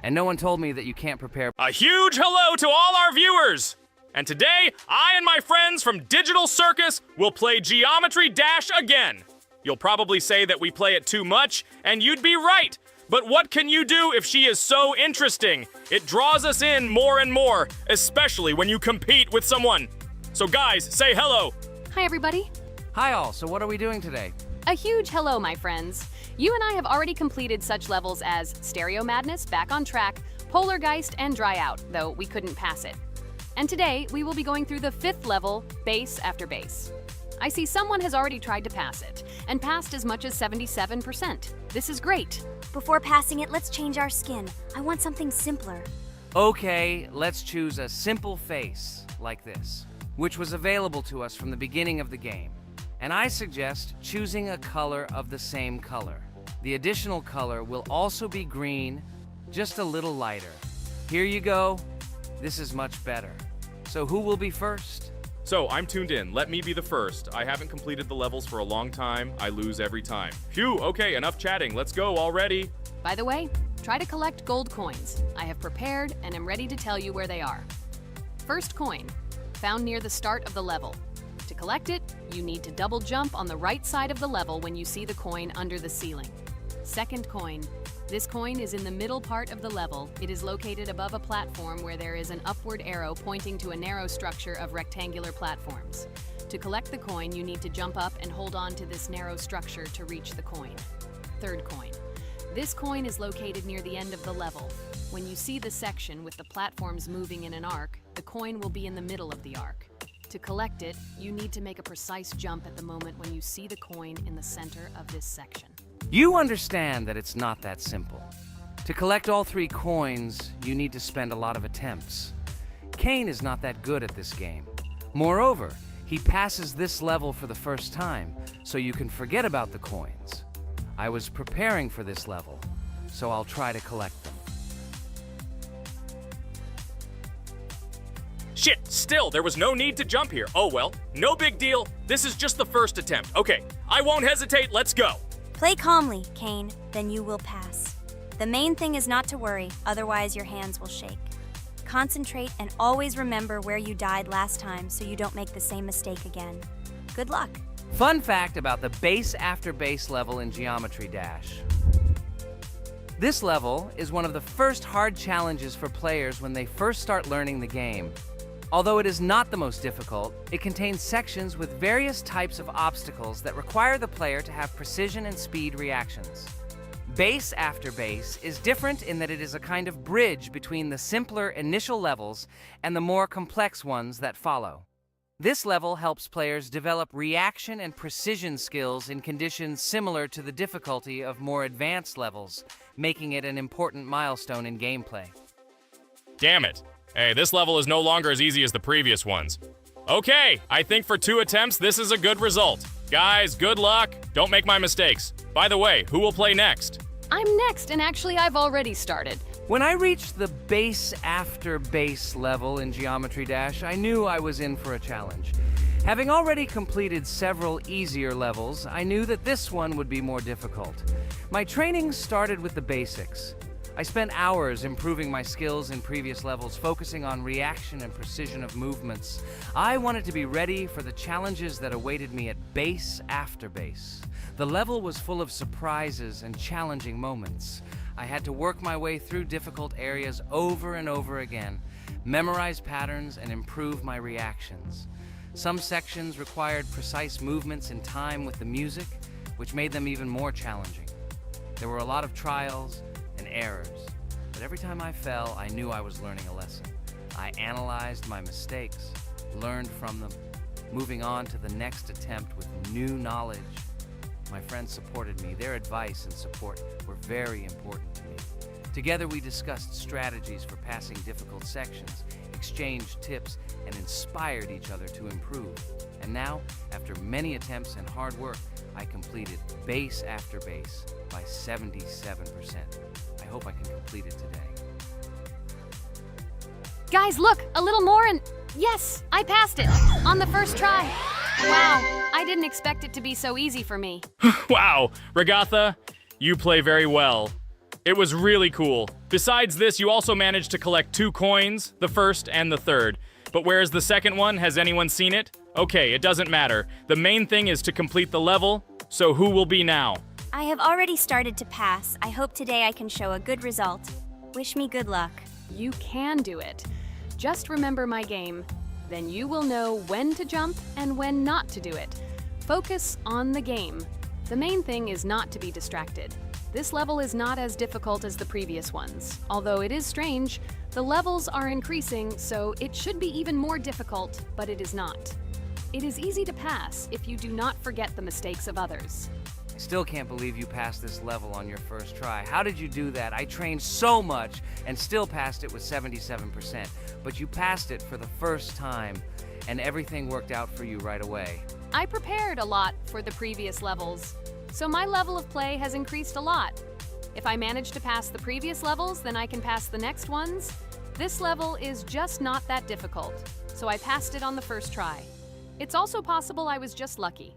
And no one told me that you can't prepare. A huge hello to all our viewers! And today, I and my friends from Digital Circus will play Geometry Dash again. You'll probably say that we play it too much, and you'd be right. But what can you do if she is so interesting? It draws us in more and more, especially when you compete with someone. So guys, say hello. Hi, everybody. Hi all, so what are we doing today? A huge hello, my friends. You and I have already completed such levels as Stereo Madness, Back on Track, Polargeist, and Dry Out, though we couldn't pass it. And today, we will be going through the 5th level, Base After Base. I see someone has already tried to pass it, and passed as much as 77%. This is great. Before passing it, let's change our skin. I want something simpler. Okay, let's choose a simple face, like this, which was available to us from the beginning of the game. And I suggest choosing a color of the same color. The additional color will also be green, just a little lighter. Here you go. This is much better. So who will be first? So, I'm tuned in. Let me be the first. I haven't completed the levels for a long time. I lose every time. Phew, okay, enough chatting. Let's go already. By the way, try to collect gold coins. I have prepared and am ready to tell you where they are. First coin, found near the start of the level. To collect it, you need to double jump on the right side of the level when you see the coin under the ceiling. Second coin. This coin is in the middle part of the level. It is located above a platform where there is an upward arrow pointing to a narrow structure of rectangular platforms. To collect the coin, you need to jump up and hold on to this narrow structure to reach the coin. Third coin. This coin is located near the end of the level. When you see the section with the platforms moving in an arc, the coin will be in the middle of the arc. To collect it, you need to make a precise jump at the moment when you see the coin in the center of this section. You understand that it's not that simple. To collect all 3 coins, you need to spend a lot of attempts. Cain is not that good at this game. Moreover, he passes this level for the first time, so you can forget about the coins. I was preparing for this level, so I'll try to collect them. Shit, still, there was no need to jump here. Oh well, no big deal. This is just the first attempt. Okay, I won't hesitate, let's go. Play calmly, Cain, then you will pass. The main thing is not to worry, otherwise your hands will shake. Concentrate and always remember where you died last time so you don't make the same mistake again. Good luck. Fun fact about the base after base level in Geometry Dash. This level is one of the first hard challenges for players when they first start learning the game. Although it is not the most difficult, it contains sections with various types of obstacles that require the player to have precision and speed reactions. Base after base is different in that it is a kind of bridge between the simpler initial levels and the more complex ones that follow. This level helps players develop reaction and precision skills in conditions similar to the difficulty of more advanced levels, making it an important milestone in gameplay. Damn it. Hey, this level is no longer as easy as the previous ones. Okay, I think for 2 attempts, this is a good result. Guys, good luck. Don't make my mistakes. By the way, who will play next? I'm next, and actually I've already started. When I reached the base after base level in Geometry Dash, I knew I was in for a challenge. Having already completed several easier levels, I knew that this one would be more difficult. My training started with the basics. I spent hours improving my skills in previous levels, focusing on reaction and precision of movements. I wanted to be ready for the challenges that awaited me at base after base. The level was full of surprises and challenging moments. I had to work my way through difficult areas over and over again, memorize patterns, and improve my reactions. Some sections required precise movements in time with the music, which made them even more challenging. There were a lot of trials and errors, but every time I fell, I knew I was learning a lesson. I analyzed my mistakes, learned from them, moving on to the next attempt with new knowledge. My friends supported me. Their advice and support were very important to me. Together we discussed strategies for passing difficult sections, exchanged tips, and inspired each other to improve. And now, after many attempts and hard work, I completed base after base by 77%. I hope I can complete it today. Guys, look, a little more and yes, I passed it on the first try. Wow, I didn't expect it to be so easy for me. Wow, Regatha, you play very well. It was really cool. Besides this, you also managed to collect 2 coins, the first and the third. But where's the second one? Has anyone seen it? Okay, it doesn't matter. The main thing is to complete the level, so who will be now? I have already started to pass. I hope today I can show a good result. Wish me good luck. You can do it. Just remember my game. Then you will know when to jump and when not to do it. Focus on the game. The main thing is not to be distracted. This level is not as difficult as the previous ones. Although it is strange, the levels are increasing, so it should be even more difficult, but it is not. It is easy to pass if you do not forget the mistakes of others. I still can't believe you passed this level on your first try. How did you do that? I trained so much and still passed it with 77%. But you passed it for the first time, and everything worked out for you right away. I prepared a lot for the previous levels, so my level of play has increased a lot. If I manage to pass the previous levels, then I can pass the next ones. This level is just not that difficult, so I passed it on the first try. It's also possible I was just lucky.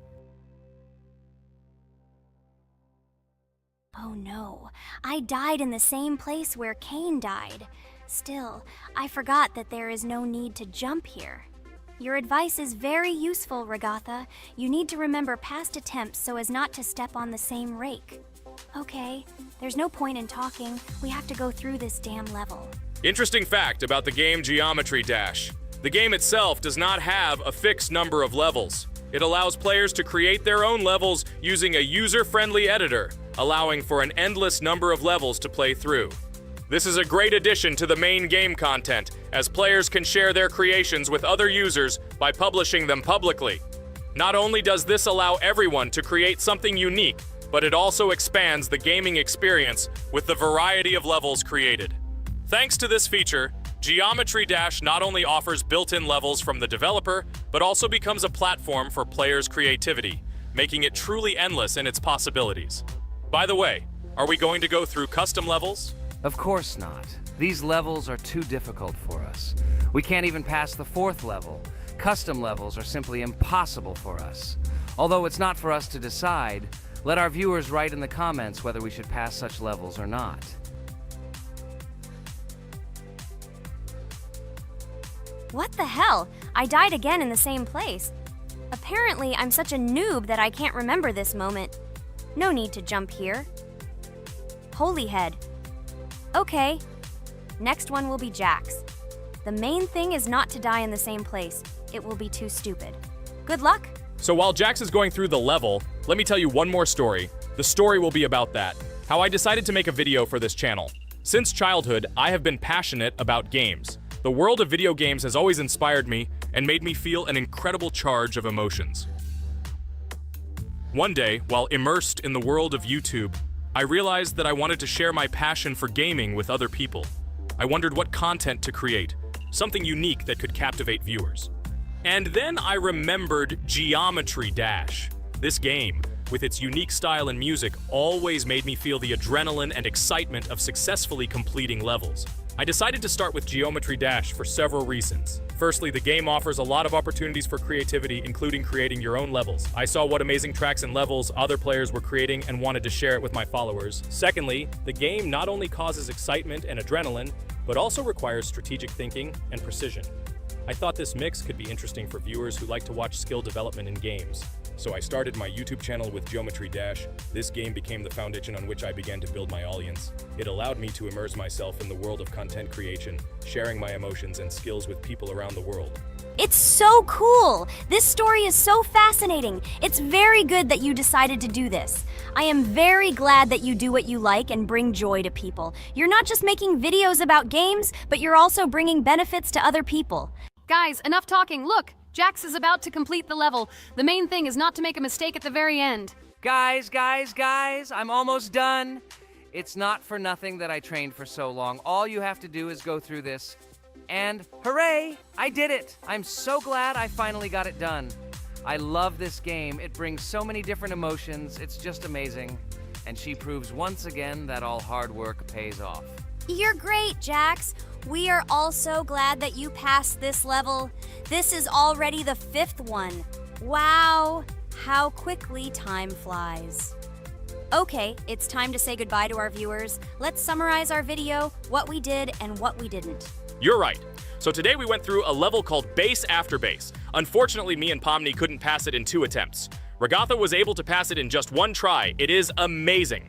Oh no, I died in the same place where Cain died. Still, I forgot that there is no need to jump here. Your advice is very useful, Regatha. You need to remember past attempts so as not to step on the same rake. Okay, there's no point in talking. We have to go through this damn level. Interesting fact about the game Geometry Dash. The game itself does not have a fixed number of levels. It allows players to create their own levels using a user-friendly editor, allowing for an endless number of levels to play through. This is a great addition to the main game content, as players can share their creations with other users by publishing them publicly. Not only does this allow everyone to create something unique, but it also expands the gaming experience with the variety of levels created. Thanks to this feature, Geometry Dash not only offers built-in levels from the developer, but also becomes a platform for players' creativity, making it truly endless in its possibilities. By the way, are we going to go through custom levels? Of course not. These levels are too difficult for us. We can't even pass the 4th level. Custom levels are simply impossible for us. Although it's not for us to decide, let our viewers write in the comments whether we should pass such levels or not. What the hell? I died again in the same place. Apparently, I'm such a noob that I can't remember this moment. No need to jump here. Holy head. Okay. Next one will be Jax. The main thing is not to die in the same place. It will be too stupid. Good luck. So while Jax is going through the level, let me tell you one more story. The story will be about that. How I decided to make a video for this channel. Since childhood, I have been passionate about games. The world of video games has always inspired me and made me feel an incredible charge of emotions. One day, while immersed in the world of YouTube, I realized that I wanted to share my passion for gaming with other people. I wondered what content to create, something unique that could captivate viewers. And then I remembered Geometry Dash. This game, with its unique style and music, always made me feel the adrenaline and excitement of successfully completing levels. I decided to start with Geometry Dash for several reasons. Firstly, the game offers a lot of opportunities for creativity, including creating your own levels. I saw what amazing tracks and levels other players were creating and wanted to share it with my followers. Secondly, the game not only causes excitement and adrenaline, but also requires strategic thinking and precision. I thought this mix could be interesting for viewers who like to watch skill development in games. So I started my YouTube channel with Geometry Dash. This game became the foundation on which I began to build my audience. It allowed me to immerse myself in the world of content creation, sharing my emotions and skills with people around the world. It's so cool! This story is so fascinating. It's very good that you decided to do this. I am very glad that you do what you like and bring joy to people. You're not just making videos about games, but you're also bringing benefits to other people. Guys, enough talking. Look, Jax is about to complete the level. The main thing is not to make a mistake at the very end. Guys, I'm almost done. It's not for nothing that I trained for so long. All you have to do is go through this. And hooray, I did it. I'm so glad I finally got it done. I love this game. It brings so many different emotions. It's just amazing. And she proves once again that all hard work pays off. You're great, Jax. We are all so glad that you passed this level. This is already the 5th one. Wow, how quickly time flies. Okay, it's time to say goodbye to our viewers. Let's summarize our video, what we did and what we didn't. You're right. So today we went through a level called Base After Base. Unfortunately, me and Pomni couldn't pass it in 2 attempts. Ragatha was able to pass it in just 1 try. It is amazing.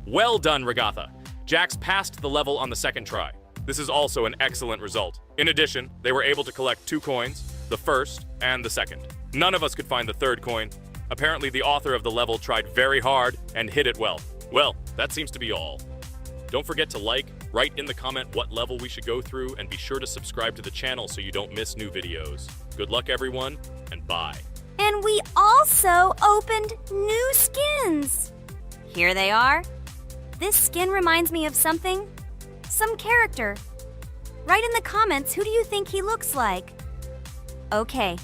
Well done, Ragatha. Jax passed the level on the 2nd try. This is also an excellent result. In addition, they were able to collect 2 coins, the 1st and the 2nd. None of us could find the 3rd coin. Apparently, the author of the level tried very hard and hit it well. Well, that seems to be all. Don't forget to like, write in the comment what level we should go through, and be sure to subscribe to the channel so you don't miss new videos. Good luck, everyone, and bye. And we also opened new skins. Here they are. This skin reminds me of something. Some character. Write in the comments, who do you think he looks like? Okay,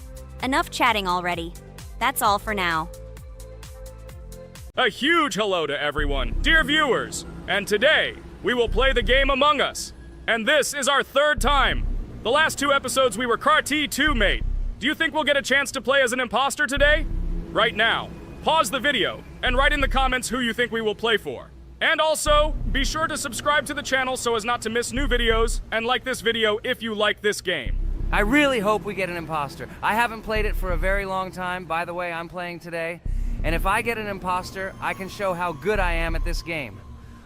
enough chatting already. That's all for now. A huge hello to everyone, dear viewers. And today, we will play the game Among Us. And this is our 3rd time. The last 2 episodes we were CAR-T 2 mate. Do you think we'll get a chance to play as an imposter today? Right now, pause the video and write in the comments who you think we will play for. And also, be sure to subscribe to the channel so as not to miss new videos, and like this video if you like this game. I really hope we get an imposter. I haven't played it for a very long time. By the way, I'm playing today. And if I get an imposter, I can show how good I am at this game.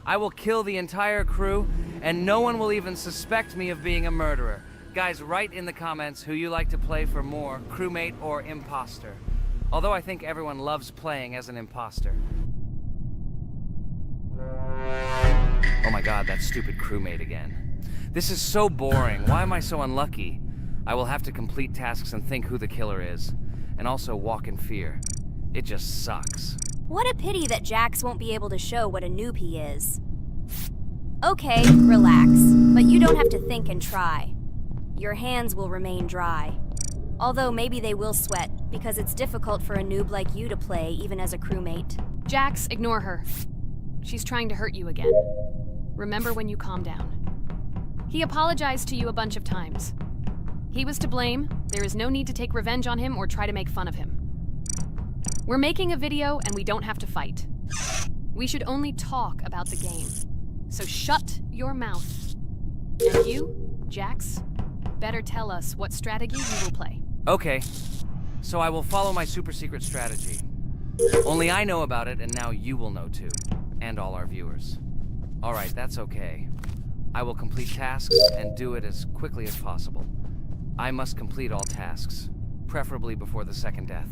I will kill the entire crew, and no one will even suspect me of being a murderer. Guys, write in the comments who you like to play for more, crewmate or imposter. Although I think everyone loves playing as an imposter. Oh my god, that stupid crewmate again. This is so boring. Why am I so unlucky? I will have to complete tasks and think who the killer is, and also walk in fear. It just sucks. What a pity that Jax won't be able to show what a noob he is. Okay, relax, but you don't have to think and try. Your hands will remain dry. Although maybe they will sweat, because it's difficult for a noob like you to play even as a crewmate. Jax, ignore her. She's trying to hurt you again. Remember when you calm down. He apologized to you a bunch of times. He was to blame. There is no need to take revenge on him or try to make fun of him. We're making a video and we don't have to fight. We should only talk about the game. So shut your mouth. And you, Jax, better tell us what strategy you will play. Okay, so I will follow my super secret strategy. Only I know about it, and now you will know too. And all our viewers. Alright, that's okay. I will complete tasks and do it as quickly as possible. I must complete all tasks, preferably before the second death.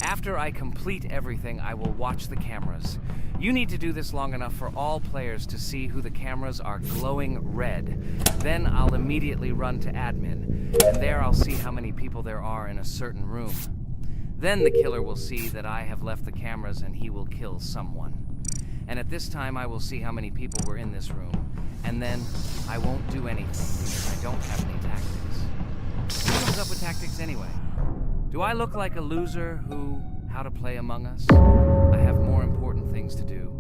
After I complete everything, I will watch the cameras. You need to do this long enough for all players to see who the cameras are glowing red. Then I'll immediately run to admin, and there I'll see how many people there are in a certain room. Then the killer will see that I have left the cameras and he will kill someone. And at this time I will see how many people were in this room. And then I won't do anything because I don't have any tactics. Who comes up with tactics anyway? Do I look like a loser who, how to play Among Us? I have more important things to do.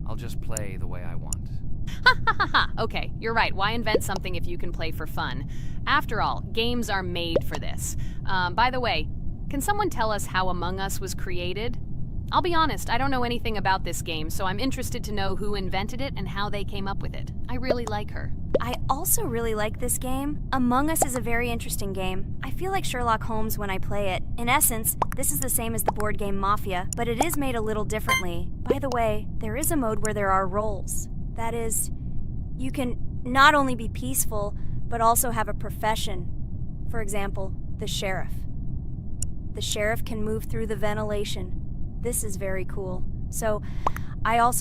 I'll just play the way I want. Ha ha ha ha! Okay, you're right. Why invent something if you can play for fun? After all, games are made for this. By the way, can someone tell us how Among Us was created? I'll be honest, I don't know anything about this game, so I'm interested to know who invented it and how they came up with it. I really like her. I also really like this game. Among Us is a very interesting game. I feel like Sherlock Holmes when I play it. In essence, this is the same as the board game Mafia, but it is made a little differently. By the way, there is a mode where there are roles. That is, you can not only be peaceful, but also have a profession. For example, the sheriff. The sheriff can move through the ventilation. This is very cool. So, I also